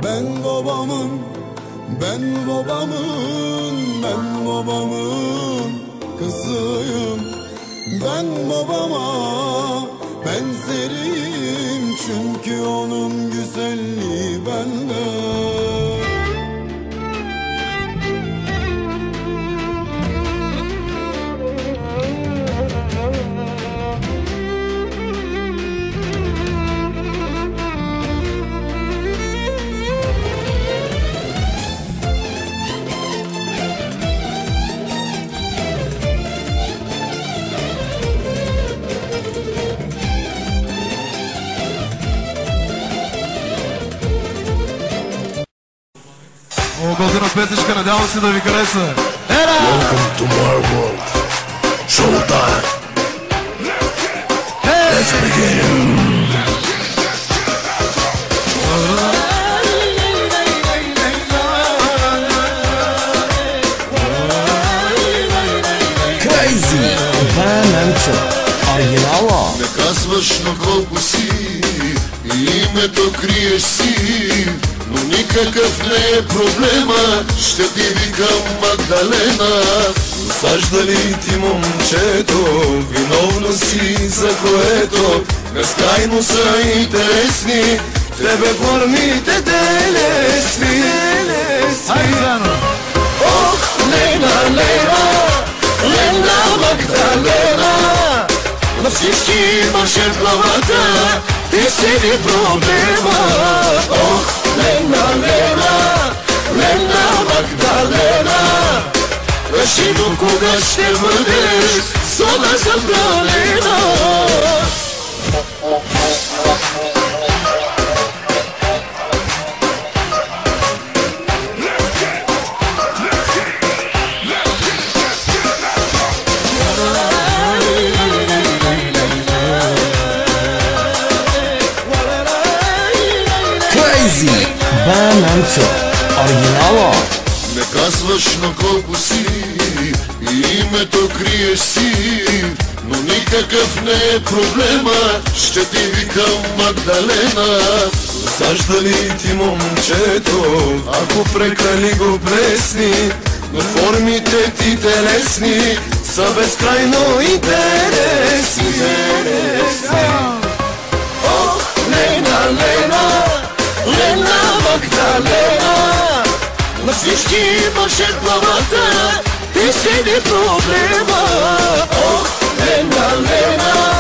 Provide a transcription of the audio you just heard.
Ben babamın, ben babamın, ben babamın kızıyım. Ben babama benzeriyim, çünkü onun güzelliği bende. Готина песечка, надявам се да ви хареса. Welcome to my world. Showtime. Let's begin. Crazy, Benenco, оригинала. Не казваш на колко си и името криеш си, но никакъв не е проблема, ще ти викам Магдалена. Засаждали ти момчето, виновна си за което безкрайно са интересни тебе формите телесни. Ох, Лена, Лена, Лена Магдалена, на всички имаше главата, ти си ли проблема? Ох, Лена, Лена, Лена Магдалена, кажи до кога ще бъдеш сода забранена? Crazy, Benenco, оригинала. Не казваш на колко си и името криеш си, но никакъв не е проблема, ще ти викам Магдалена. Засаждали ти момчето, ако прекрали го плесни, но формите ти телесни са безкрайно интересни. Ох, Лена, Лена, Лена Магдалена, на всички имаше главата, ти си ли проблема? Ох, Лена, Лена,